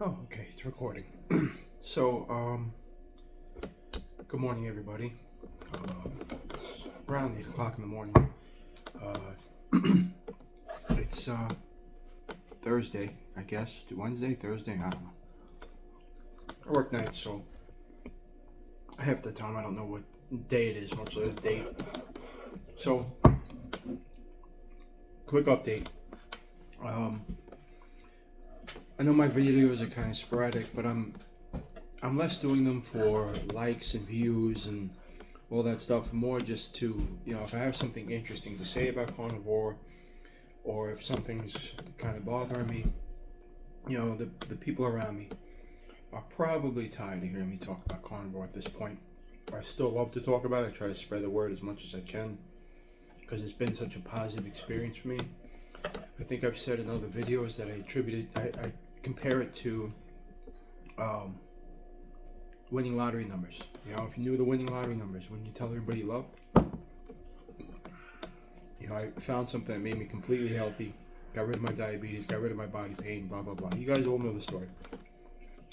Oh, okay, it's recording. Good morning, everybody. Around 8 o'clock in the morning. It's Thursday, I guess. Wednesday, Thursday, I don't know. I work nights, so half the time I don't know what day it is, much less date. So, quick update. I know my videos are kind of sporadic, but I'm less doing them for likes and views and all that stuff. More just to, if I have something interesting to say about carnivore, or if something's kind of bothering me, the people around me are probably tired of hearing me talk about carnivore at this point. I still love to talk about it. I try to spread the word as much as I can because it's been such a positive experience for me. I think I've said in other videos that I compare it to winning lottery numbers. If you knew the winning lottery numbers, wouldn't you tell everybody you loved? I found something that made me completely healthy, got rid of my diabetes, got rid of my body pain, blah, blah, blah. You guys all know the story.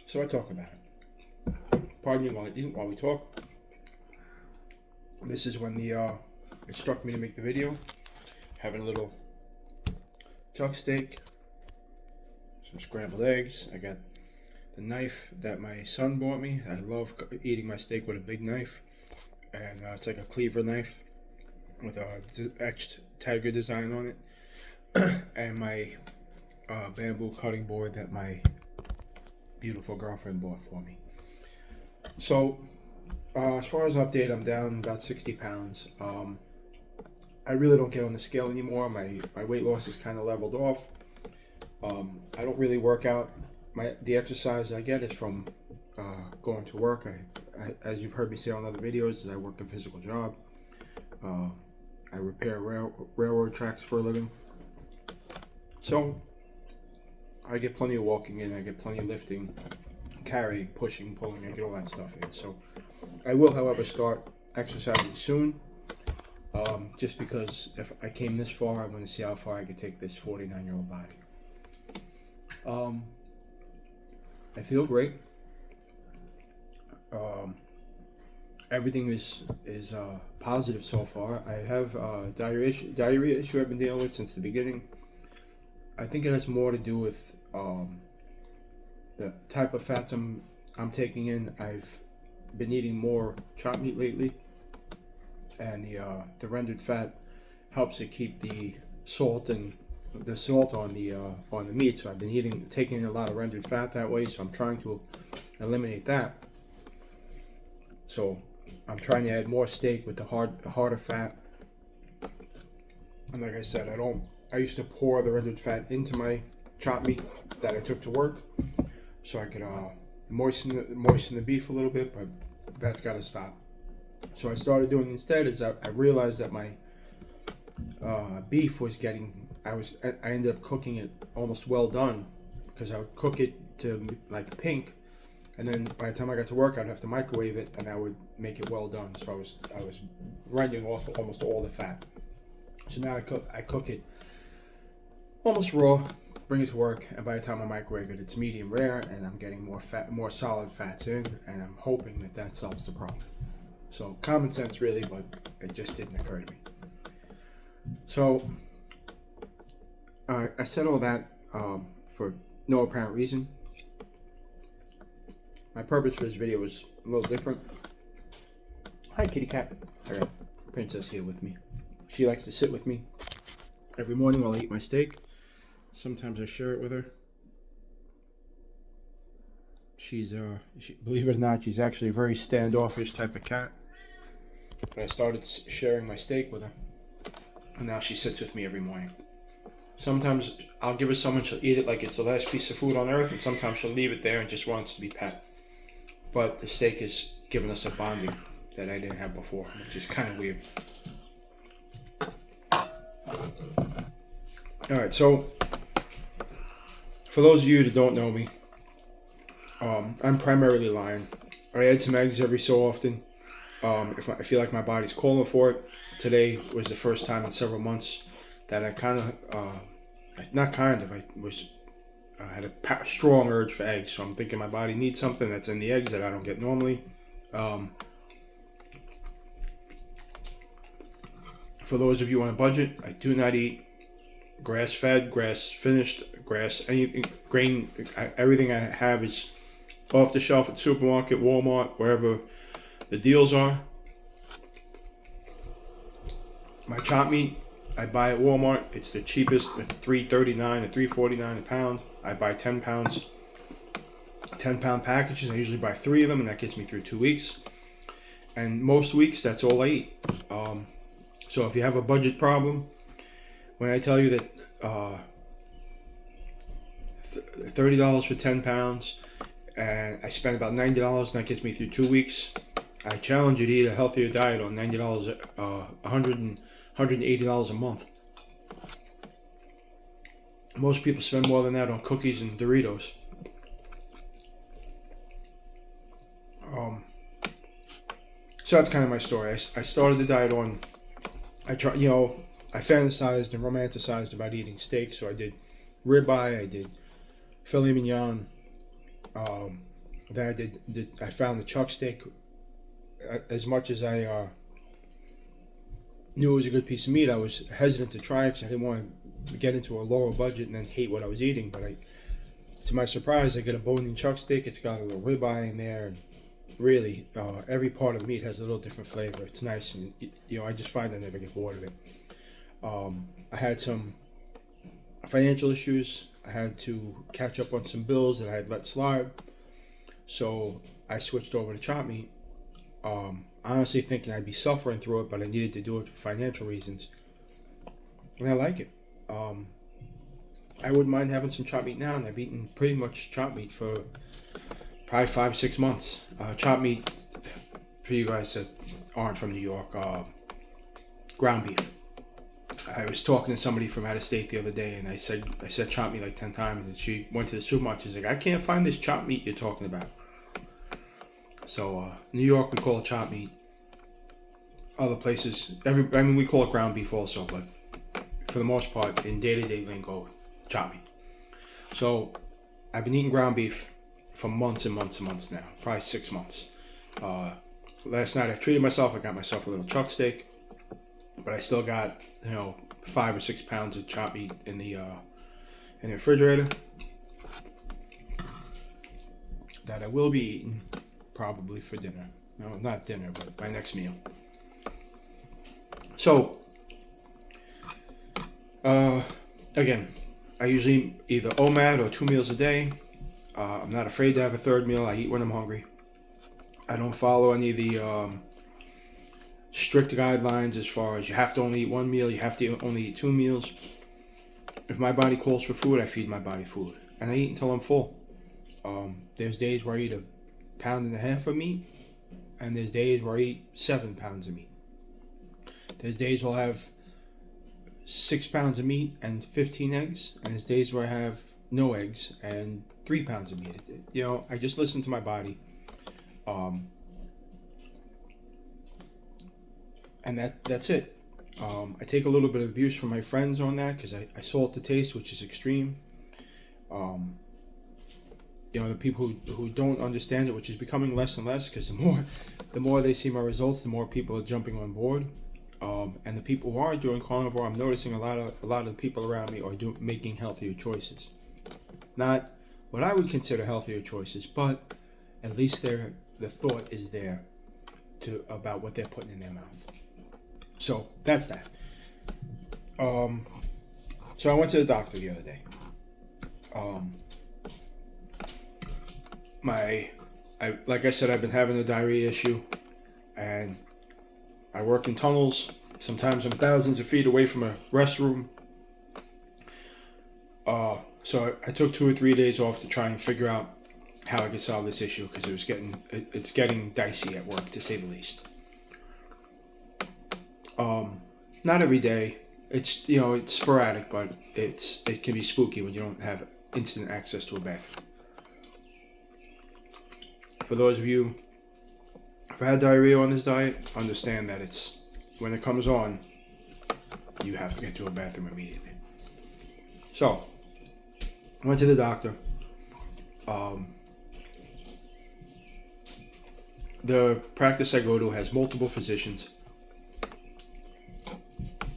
So I talk about it. Pardon me while we talk. This is when it struck me to make the video. Having a little chuck steak, some scrambled eggs. I got the knife that my son bought me. I love eating my steak with a big knife, and it's like a cleaver knife with a etched tiger design on it, and my bamboo cutting board that my beautiful girlfriend bought for me. So as far as update, I'm down about 60 pounds. I really don't get on the scale anymore. My weight loss is kind of leveled off. I don't really work out. The exercise I get is from going to work. I as you've heard me say on other videos, I work a physical job. I repair railroad tracks for a living. So I get plenty of walking in. I get plenty of lifting, carrying, pushing, pulling. I get all that stuff in. So I will, however, start exercising soon. Just because if I came this far, I want to see how far I could take this 49-year-old body. I feel great. Everything is positive so far. I have diarrhea issue I've been dealing with since the beginning. I think it has more to do with the type of fats I'm taking in. I've been eating more chopped meat lately, and the rendered fat helps to keep the salt on the meat. So I've been taking a lot of rendered fat that way. So I'm trying to eliminate that. So I'm trying to add more steak with the harder fat. And like I said, I used to pour the rendered fat into my chopped meat that I took to work, so I could moisten the beef a little bit, but that's got to stop. So I started doing instead is I realized that my beef was I ended up cooking it almost well done, because I would cook it to like pink, and then by the time I got to work, I'd have to microwave it, and I would make it well done. So I was rendering off almost all the fat. So now I cook it almost raw, bring it to work, and by the time I microwave it, it's medium rare, and I'm getting more solid fats in, and I'm hoping that solves the problem. So common sense, really, but it just didn't occur to me. So I said all that for no apparent reason. My purpose for this video was a little different. Hi, kitty cat. I got Princess here with me. She likes to sit with me every morning while I eat my steak. Sometimes I share it with her. Believe it or not, she's actually a very standoffish type of cat. But I started sharing my steak with her, and now she sits with me every morning. Sometimes I'll give her some and she'll eat it like it's the last piece of food on earth, and sometimes she'll leave it there and just wants to be pet. But the steak has given us a bonding that I didn't have before, which is kind of weird. Alright, so for those of you that don't know me, I'm primarily lion. I add some eggs every so often. If I feel like my body's calling for it. Today was the first time in several months that I I had a strong urge for eggs, so I'm thinking my body needs something that's in the eggs that I don't get normally. For those of you on a budget, I do not eat grass-fed, grass-finished, any grain. Everything I have is off the shelf at the supermarket, Walmart, wherever the deals are. My chopped meat, I buy at Walmart. It's the cheapest. It's $3.39 or $3.49 a pound. I buy 10 pounds, 10-pound packages. I usually buy 3 of them, and that gets me through 2 weeks. And most weeks, that's all I eat. So if you have a budget problem, when I tell you that $30 for 10 pounds, and I spend about $90, and that gets me through 2 weeks, I challenge you to eat a healthier diet on $90, $180 a month. Most people spend more than that on cookies and Doritos. So that's kind of my story. I started the diet on, I fantasized and romanticized about eating steak, so I did ribeye, I did filet mignon. Then I found the chuck steak. As much as I knew it was a good piece of meat, I was hesitant to try it because I didn't want to get into a lower budget and then hate what I was eating. But to my surprise, I get a bone-in chuck steak. It's got a little ribeye in there, and really, every part of the meat has a little different flavor. It's nice, and I just find I never get bored of it. I had some financial issues. I had to catch up on some bills that I had let slide, so I switched over to chopped meat. Honestly thinking I'd be suffering through it, but I needed to do it for financial reasons, and I like it. I wouldn't mind having some chopped meat now, and I've eaten pretty much chopped meat for probably 5 or 6 months. Chopped meat, for you guys that aren't from New York, ground beef. I was talking to somebody from out of state the other day, and I said chopped meat like 10 times, and she went to the supermarket. She's like, I can't find this chopped meat you're talking about. So New York, we call it chopped meat. Other places, we call it ground beef also, but for the most part, in day-to-day lingo, chopped meat. So I've been eating ground beef for months and months and months now, probably 6 months. Last night I treated myself. I got myself a little chuck steak, but I still got 5 or 6 pounds of chopped meat in the refrigerator that I will be eating probably for dinner. No, not dinner, but my next meal. So, again, I usually either OMAD or 2 meals a day. I'm not afraid to have a third meal. I eat when I'm hungry. I don't follow any of the strict guidelines as far as you have to only eat 1 meal, you have to only eat 2 meals. If my body calls for food, I feed my body food. And I eat until I'm full. There's days where I eat 1.5 pounds of meat, and there's days where I eat 7 pounds of meat. There's days where I'll have 6 pounds of meat and 15 eggs, and there's days where I have no eggs and 3 pounds of meat. I just listen to my body. And that's it. I take a little bit of abuse from my friends on that because I salt the taste, which is extreme. The people who don't understand it, which is becoming less and less, because the more they see my results, the more people are jumping on board. And the people who are doing carnivore, I'm noticing a lot of the people around me are making healthier choices. Not what I would consider healthier choices, but at least the thought is there about what they're putting in their mouth. So that's that. So I went to the doctor the other day. Like I said, I've been having a diarrhea issue, and I work in tunnels. Sometimes I'm thousands of feet away from a restroom. So I took 2 or 3 days off to try and figure out how I could solve this issue, because it's getting dicey at work, to say the least. Not every day. It's sporadic, but it can be spooky when you don't have instant access to a bathroom. For those of you who've had diarrhea on this diet, understand that when it comes on, you have to get to a bathroom immediately. So, I went to the doctor. The practice I go to has multiple physicians.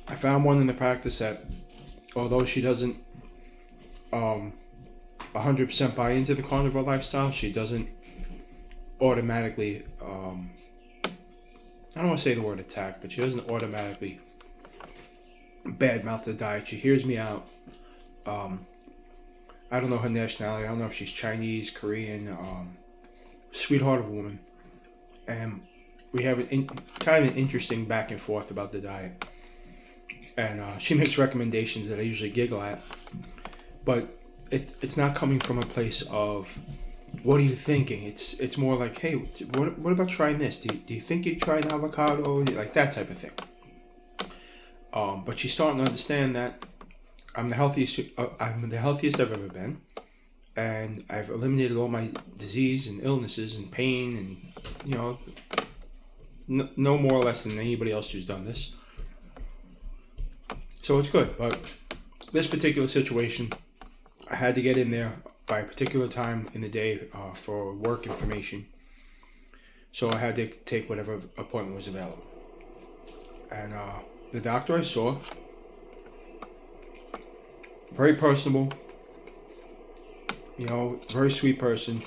I found one in the practice that, although she doesn't 100% buy into the carnivore lifestyle, she doesn't automatically, I don't want to say the word attack, but she doesn't automatically badmouth the diet. She hears me out. I don't know her nationality. I don't know if she's Chinese, Korean, sweetheart of a woman. And we have kind of an interesting back and forth about the diet. And she makes recommendations that I usually giggle at. But it's not coming from a place of, what are you thinking? It's more like, hey, what about trying this? Do you think you tried avocado? Like that type of thing. But she's starting to understand that I'm the healthiest I've ever been, and I've eliminated all my disease and illnesses and pain, and no more or less than anybody else who's done this. So it's good. But this particular situation, I had to get in there by a particular time in the day for work information. So I had to take whatever appointment was available. And the doctor I saw, very personable, very sweet person.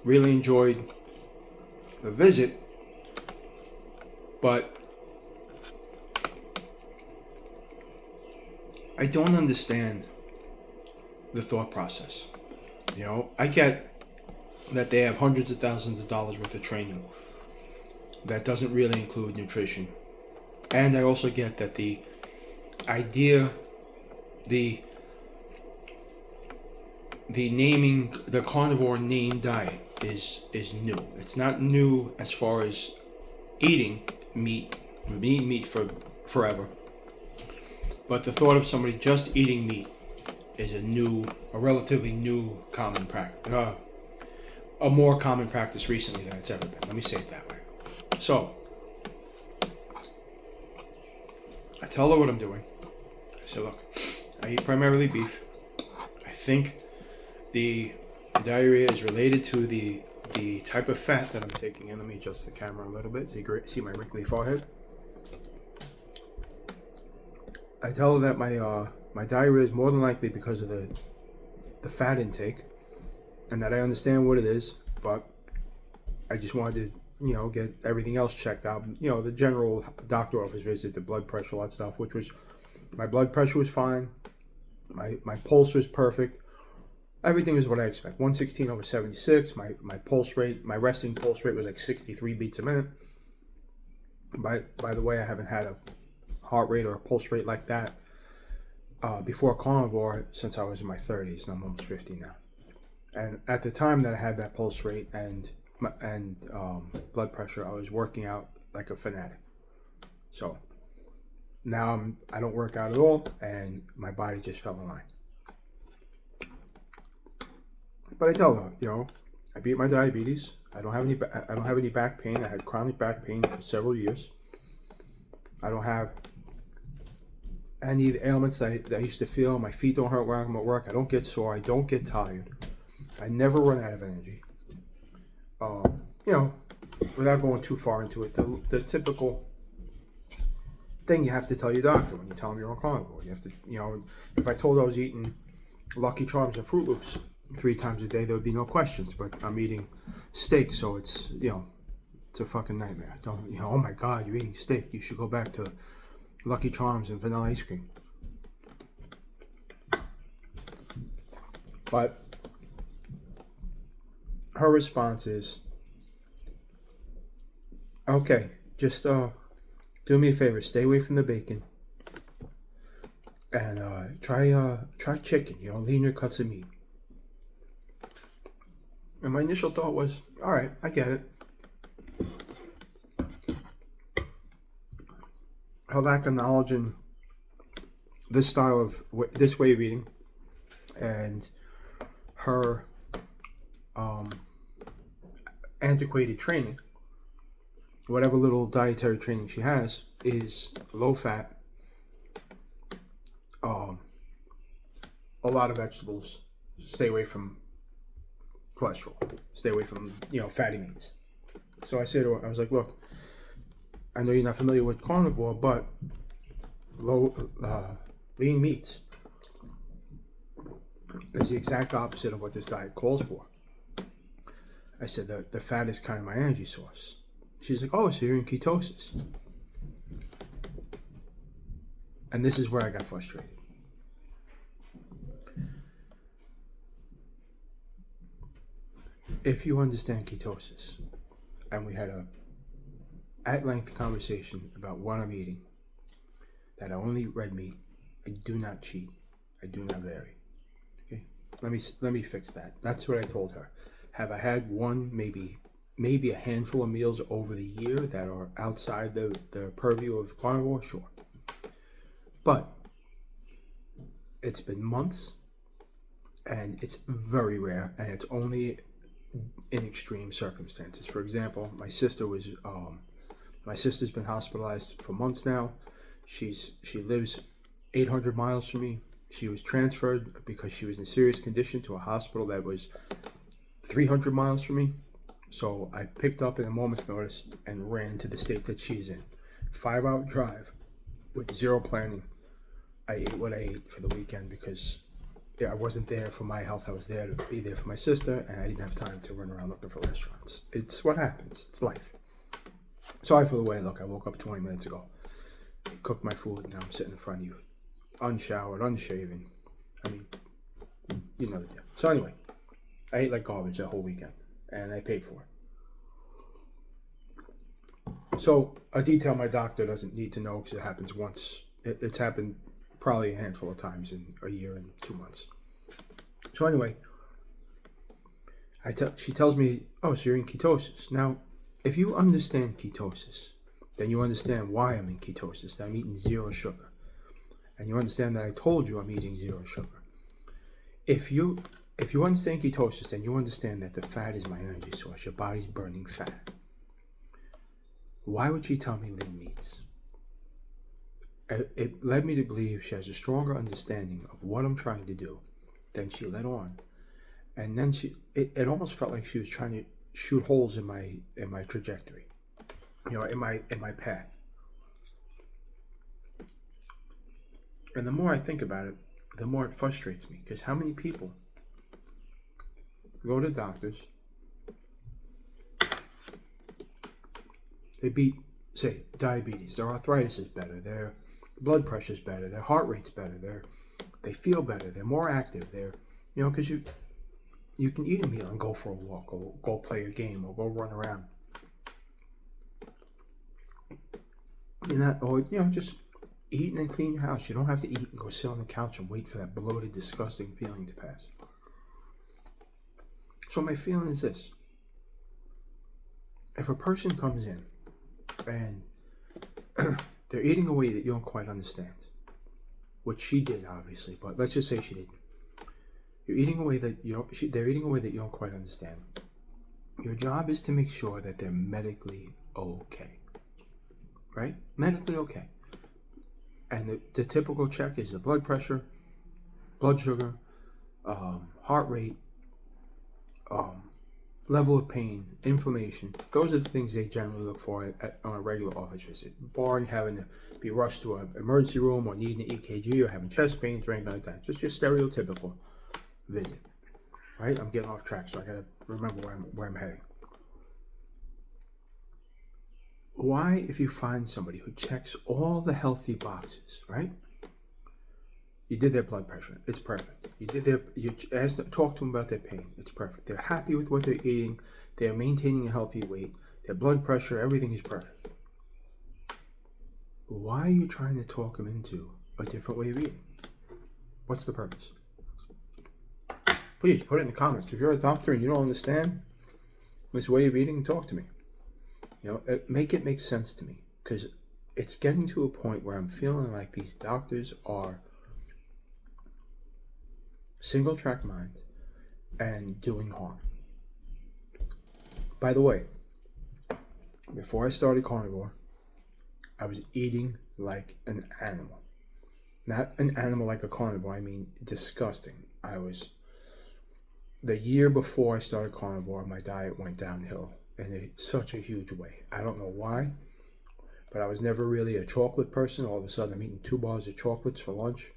Really enjoyed the visit, but I don't understand the thought process. I get that they have hundreds of thousands of dollars worth of training that doesn't really include nutrition. And I also get that the idea, the naming, the carnivore name diet is new. It's not new as far as eating meat for forever. But the thought of somebody just eating meat is a relatively new common practice, a more common practice recently than it's ever been. Let me say it that way. So, I tell her what I'm doing. I say, look, I eat primarily beef. I think the diarrhea is related to the type of fat that I'm taking in. Let me adjust the camera a little bit so you can see my wrinkly forehead. I tell her that my diarrhea is more than likely because of the fat intake, and that I understand what it is, but I just wanted to, get everything else checked out. The general doctor office visit, the blood pressure, all that stuff, which was, my blood pressure was fine. My pulse was perfect. Everything was what I expect. 116/76. My pulse rate, my resting pulse rate was like 63 beats a minute. By the way, I haven't had a heart rate or a pulse rate like that before carnivore since I was in my 30s, and I'm almost 50 now. And at the time that I had that pulse rate and blood pressure, I was working out like a fanatic. So now I don't work out at all, and my body just fell in line. But I tell them, I beat my diabetes. I don't have any back pain. I had chronic back pain for several years. I don't have any of the ailments that I used to feel. My feet don't hurt when I'm at work. I don't get sore. I don't get tired. I never run out of energy. Without going too far into it, the typical thing you have to tell your doctor when you tell him you're on carnivore. You have to, if I told I was eating Lucky Charms and Fruit Loops 3 times a day, there would be no questions. But I'm eating steak, so it's it's a fucking nightmare. Don't oh my God, you're eating steak. You should go back to Lucky Charms and vanilla ice cream. But her response is, okay, just do me a favor, stay away from the bacon, and try chicken, leaner cuts of meat. And my initial thought was, all right, I get it. Her lack of knowledge in this style of this way of eating, and her antiquated training, whatever little dietary training she has, is low fat, a lot of vegetables. Stay away from cholesterol. Stay away from, fatty meats. So I said to her, I was like, look, I know you're not familiar with carnivore, but lean meats is the exact opposite of what this diet calls for. I said the fat is kind of my energy source. She's like, oh, so you're in ketosis. And this is where I got frustrated. If you understand ketosis, and we had a at-length conversation about what I'm eating, that I only eat red meat, I do not cheat, I do not vary. Okay, let me fix that. That's what I told her. Have I had one, maybe a handful of meals over the year that are outside the purview of carnivore? Sure. But it's been months, and it's very rare, and it's only in extreme circumstances. For example, my sister's been hospitalized for months now. She lives 800 miles from me. She was transferred because she was in serious condition to a hospital that was 300 miles from me. So I picked up in a moment's notice and ran to the state that she's in. 5-hour drive with zero planning. I ate what I ate for the weekend because I wasn't there for my health. I was there to be there for my sister, and I didn't have time to run around looking for restaurants. It's what happens. It's life. Sorry for the way I look. I woke up 20 minutes ago. I cooked my food. Now I'm sitting in front of you, unshowered, unshaven. I mean, you know the deal. So anyway, I ate like garbage that whole weekend, and I paid for it. So a detail my doctor doesn't need to know because it happens once. It's happened probably a handful of times in a year and 2 months. So anyway, she tells me, oh, so you're in ketosis. Now, if you understand ketosis, then you understand why I'm in ketosis, that I'm eating zero sugar. And you understand that I told you I'm eating zero sugar. If you understand ketosis, then you understand that the fat is my energy source. Your body's burning fat. Why would she tell me lean meats? It led me to believe she has a stronger understanding of what I'm trying to do than she let on. And then it almost felt like she was trying to shoot holes in my trajectory, in my path. And the more I think about it, the more it frustrates me, because how many people go to doctors, they beat, say, diabetes, their arthritis is better, their blood pressure is better, their heart rate's better, they feel better, they're more active, because you can eat a meal and go for a walk, or go play a game, or go run around. Just eat and then clean your house. You don't have to eat and go sit on the couch and wait for that bloated, disgusting feeling to pass. So my feeling is this. If a person comes in and they're eating a way that you don't quite understand, which she did, obviously, but let's just say she didn't. You're eating a way that they're eating a way that you don't quite understand. Your job is to make sure that they're medically okay. Right? Medically okay. And the typical check is the blood pressure, blood sugar, heart rate, level of pain, inflammation. Those are the things they generally look for on a regular office visit, barring having to be rushed to an emergency room or needing an EKG or having chest pains or anything like that. Just your stereotypical visit. Right? I'm getting off track, so I gotta remember where I'm heading. Why, if you find somebody who checks all the healthy boxes, right? You did their blood pressure, it's perfect. You asked them, talk to them about their pain, it's perfect. They're happy with what they're eating, they're maintaining a healthy weight, their blood pressure, everything is perfect. Why are you trying to talk them into a different way of eating? What's the purpose? Please put it in the comments. If you're a doctor and you don't understand this way of eating, talk to me. Make it make sense to me, because it's getting to a point where I'm feeling like these doctors are single track mind and doing harm. By the way, before I started carnivore, I was eating like an animal. Not an animal like a carnivore. I mean, disgusting. The year before I started carnivore, my diet went downhill in such a huge way. I don't know why, but I was never really a chocolate person. All of a sudden, I'm eating 2 bars of chocolates for lunch.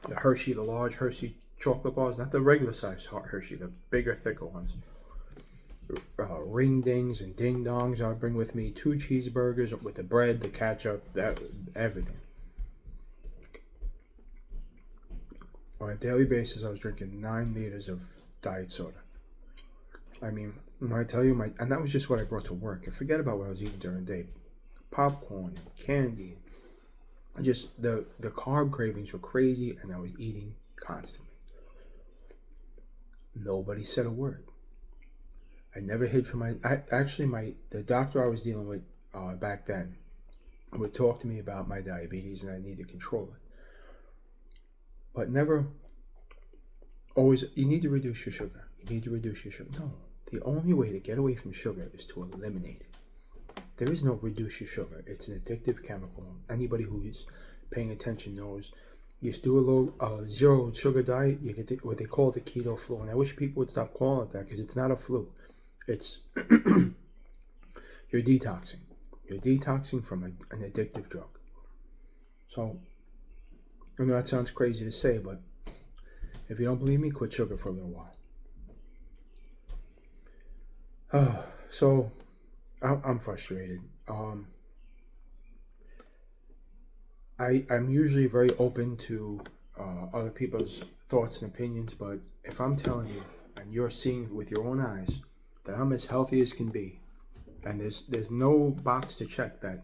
The large Hershey chocolate bars, not the regular size Hershey, the bigger, thicker ones. Ring dings and ding dongs. I'll bring with me 2 cheeseburgers with the bread, the ketchup, everything. On a daily basis, I was drinking 9 liters of diet soda. I mean, when I tell you and that was just what I brought to work. And forget about what I was eating during the day. Popcorn, candy. Just the carb cravings were crazy, and I was eating constantly. Nobody said a word. I never hid from the doctor I was dealing with back then would talk to me about my diabetes and I need to control it. But never always, you need to reduce your sugar. No, the only way to get away from sugar is to eliminate it. There is no reduce your sugar. It's an addictive chemical. Anybody who is paying attention knows. You do a low zero sugar diet, you get what they call the keto flu. And I wish people would stop calling it that, because it's not a flu. It's you're detoxing. You're detoxing from an addictive drug. So, I know that sounds crazy to say, but if you don't believe me, quit sugar for a little while. So, I'm frustrated. I'm usually very open to other people's thoughts and opinions, but if I'm telling you and you're seeing with your own eyes that I'm as healthy as can be, and there's no box to check that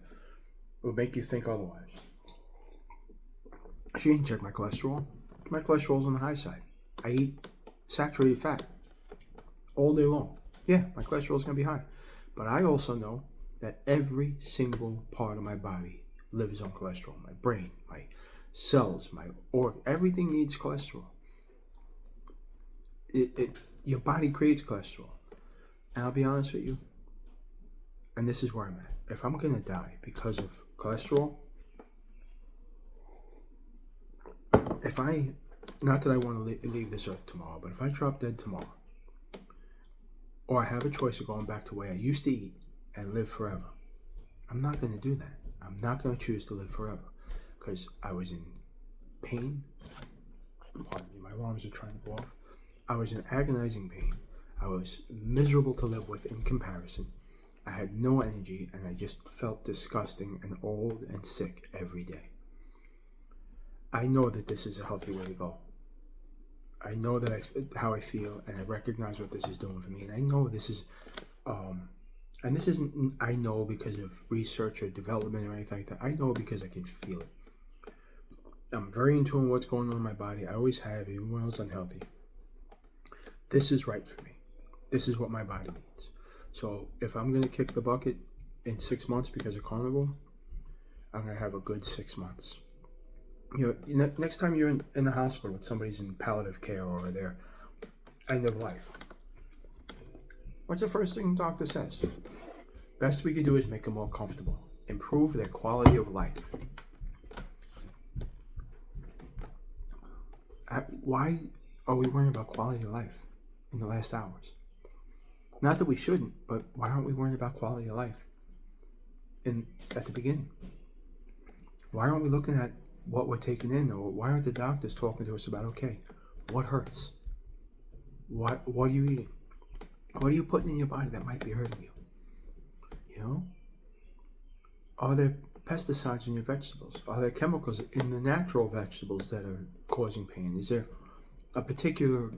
would make you think otherwise. She didn't check my cholesterol. My cholesterol's on the high side. I eat saturated fat all day long. Yeah, my cholesterol's going to be high. But I also know that every single part of my body lives on cholesterol. My brain, my cells, my organ, everything needs cholesterol. Your body creates cholesterol. And I'll be honest with you, and this is where I'm at. If I'm going to die because of cholesterol, not that I want to leave this earth tomorrow, but if I drop dead tomorrow, or I have a choice of going back to the way I used to eat and live forever, I'm not going to do that. I'm not going to choose to live forever, because I was in pain. Pardon me, my alarms are trying to go off. I was in agonizing pain. I was miserable to live with in comparison. I had no energy, and I just felt disgusting and old and sick every day. I know that this is a healthy way to go. I know that how I feel, and I recognize what this is doing for me. And I know this is, and this isn't, I know because of research or development or anything like that. I know because I can feel it. I'm very in tune with what's going on in my body. I always have, even when I was unhealthy. This is right for me. This is what my body needs. So if I'm going to kick the bucket in 6 months because of carnivore, I'm going to have a good 6 months. Next time you're in the hospital with somebody's in palliative care or their end of life, what's the first thing the doctor says? Best we can do is make them more comfortable, improve their quality of life. Why are we worrying about quality of life in the last hours? Not that we shouldn't, but why aren't we worrying about quality of life at the beginning? Why aren't we looking at what we're taking in, or why aren't the doctors talking to us about, okay, what hurts? What are you eating? What are you putting in your body that might be hurting you? Are there pesticides in your vegetables? Are there chemicals in the natural vegetables that are causing pain? Is there a particular,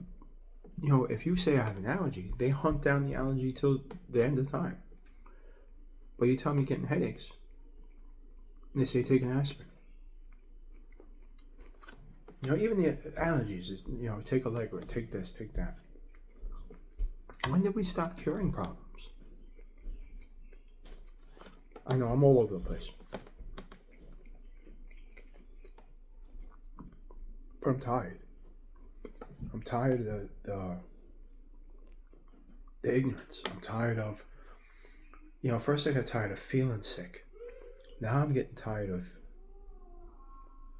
if you say I have an allergy, they hunt down the allergy till the end of time. But you tell me you're getting headaches, they say take an aspirin. Even the allergies, take Allegra, take this, take that. When did we stop curing problems? I know, I'm all over the place. But I'm tired. I'm tired of the ignorance. I'm tired of, first I got tired of feeling sick. Now I'm getting tired of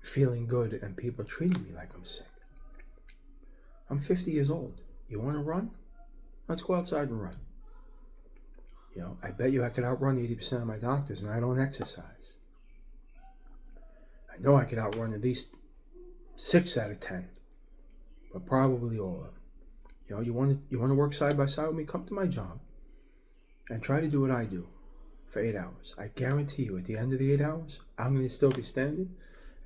feeling good and people treating me like I'm sick. I'm 50 years old. You want to run? Let's go outside and run. I bet you I could outrun 80% of my doctors, and I don't exercise. I know I could outrun at least 6 out of 10, but probably all of them. You want to work side by side with me? Come to my job and try to do what I do for 8 hours. I guarantee you, at the end of the 8 hours, I'm going to still be standing,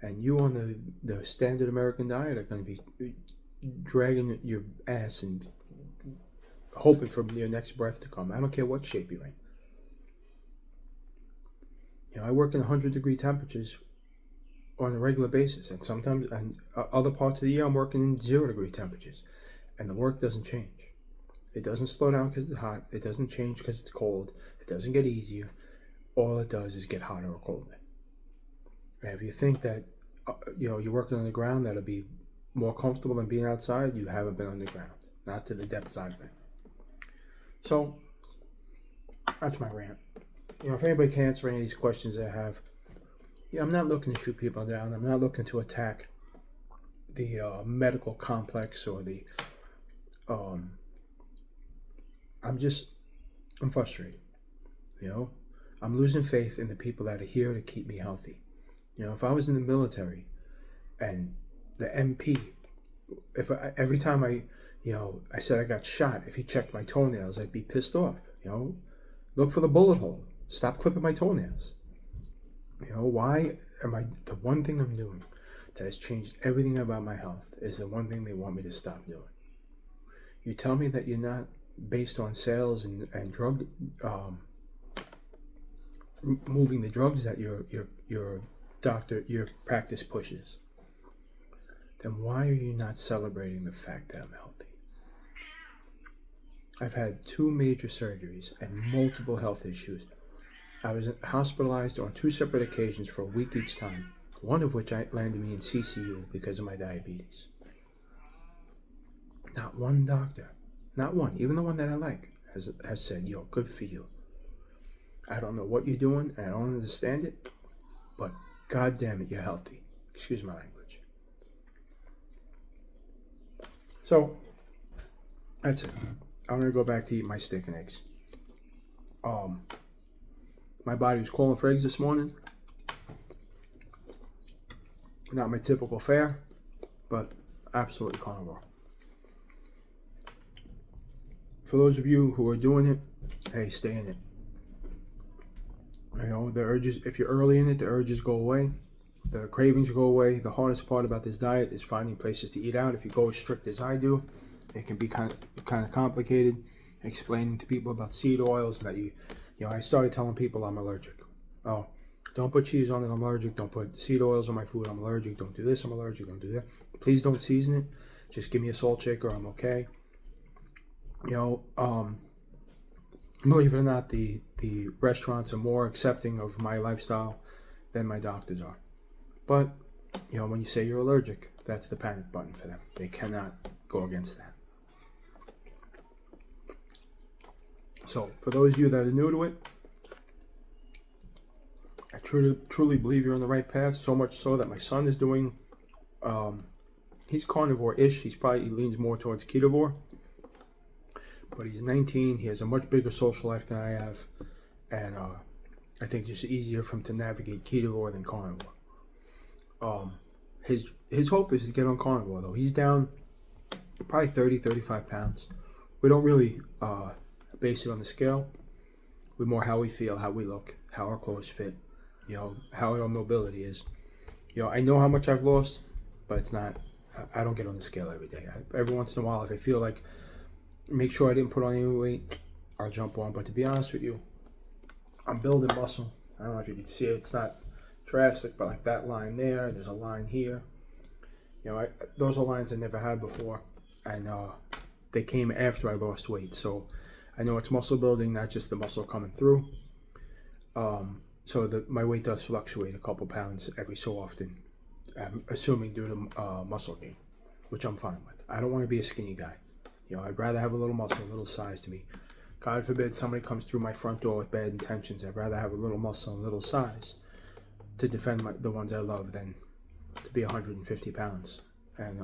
and you on the standard American diet are going to be dragging your ass and hoping for your next breath to come. I don't care what shape you're in. I work in 100-degree temperatures on a regular basis, and sometimes, and other parts of the year, I'm working in 0-degree temperatures, and the work doesn't change. It doesn't slow down because it's hot. It doesn't change because it's cold. It doesn't get easier. All it does is get hotter or colder. And if you think that you're working on the ground that'll be more comfortable than being outside, you haven't been on the ground. Not to the depths I've been. So, that's my rant. If anybody can answer any of these questions I have, I'm not looking to shoot people down. I'm not looking to attack the medical complex or the... I'm frustrated. I'm losing faith in the people that are here to keep me healthy. If I was in the military and the MP, every time I said I got shot, if he checked my toenails, I'd be pissed off. Look for the bullet hole. Stop clipping my toenails. Why am I... The one thing I'm doing that has changed everything about my health is the one thing they want me to stop doing. You tell me that you're not based on sales and drug... moving the drugs that your doctor, your practice pushes. Then why are you not celebrating the fact that I'm healthy? I've had 2 major surgeries and multiple health issues. I was hospitalized on 2 separate occasions for a week each time, one of which landed me in CCU because of my diabetes. Not one doctor, not one, even the one that I like, has said, good for you. I don't know what you're doing, and I don't understand it, but God damn it, you're healthy. Excuse my language. So, that's it. I'm going to go back to eat my steak and eggs. My body was calling for eggs this morning. Not my typical fare, but absolutely carnivore. For those of you who are doing it, hey, stay in it. The urges, if you're early in it, the urges go away. The cravings go away. The hardest part about this diet is finding places to eat out. If you go as strict as I do, it can be kind of complicated. Explaining to people about seed oils that I started telling people I'm allergic. Oh, don't put cheese on it, I'm allergic. Don't put seed oils on my food, I'm allergic. Don't do this, I'm allergic. Don't do that. Please don't season it. Just give me a salt shaker, I'm okay. Believe it or not, the restaurants are more accepting of my lifestyle than my doctors are. But, when you say you're allergic, that's the panic button for them. They cannot go against that. So, for those of you that are new to it, I truly believe you're on the right path, so much so that my son is doing, he's carnivore-ish, he leans more towards ketovore, but he's 19, he has a much bigger social life than I have, and I think it's just easier for him to navigate ketovore than carnivore. His hope is to get on carnivore, though. He's down probably 35 pounds. We don't really base it on the scale. We're more how we feel, how we look, how our clothes fit, how our mobility is. I know how much I've lost, but it's not, I don't get on the scale every day. Every once in a while, if I feel like, make sure I didn't put on any weight, I'll jump on. But to be honest with you, I'm building muscle. I don't know if you can see it. It's not drastic, but like that line there's a line here. Those are lines I never had before, and they came after I lost weight. So I know it's muscle building, not just the muscle coming through. So my weight does fluctuate a couple pounds every so often, I'm assuming due to muscle gain, which I'm fine with. I don't want to be a skinny guy. I'd rather have a little muscle, a little size to me. God forbid somebody comes through my front door with bad intentions. I'd rather have a little muscle and a little size to defend the ones I love than to be 150 pounds and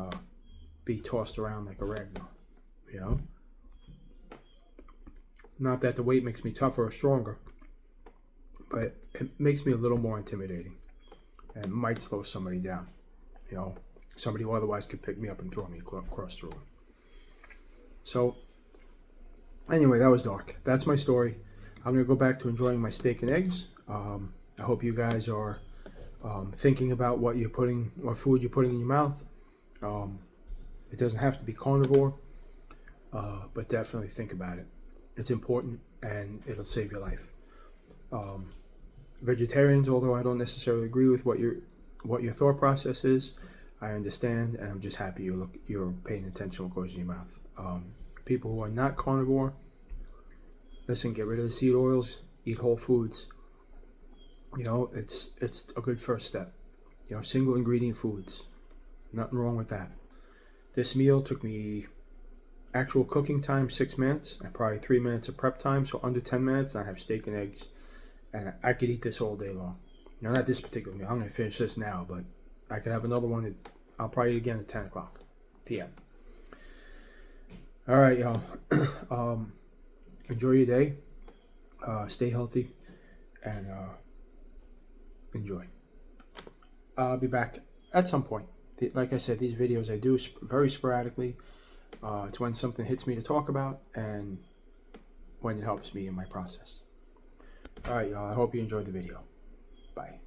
be tossed around like a rag doll, you know? Not that the weight makes me tougher or stronger, but it makes me a little more intimidating and might slow somebody down, you know? Somebody who otherwise could pick me up and throw me across the room. So, anyway, that was dark. That's my story. I'm going to go back to enjoying my steak and eggs. I hope you guys are thinking about what food you're putting in your mouth. It doesn't have to be carnivore, but definitely think about it. It's important, and it'll save your life. Vegetarians, although I don't necessarily agree with what your thought process is, I understand, and I'm just happy you're paying attention to what goes in your mouth. People who are not carnivore, listen, get rid of the seed oils, eat whole foods. You know, it's a good first step. You know, single ingredient foods, nothing wrong with that. This meal took me actual cooking time 6 minutes and probably 3 minutes of prep time, so under 10 minutes I have steak and eggs, and I could eat this all day long. You know, not this particular meal. I'm going to finish this now, but I could have another one. I'll probably eat again at 10 o'clock p.m. All right, y'all. Enjoy your day. Stay healthy and enjoy. I'll be back at some point. Like I said, these videos I do very sporadically. It's when something hits me to talk about and when it helps me in my process. All right, y'all. I hope you enjoyed the video. Bye.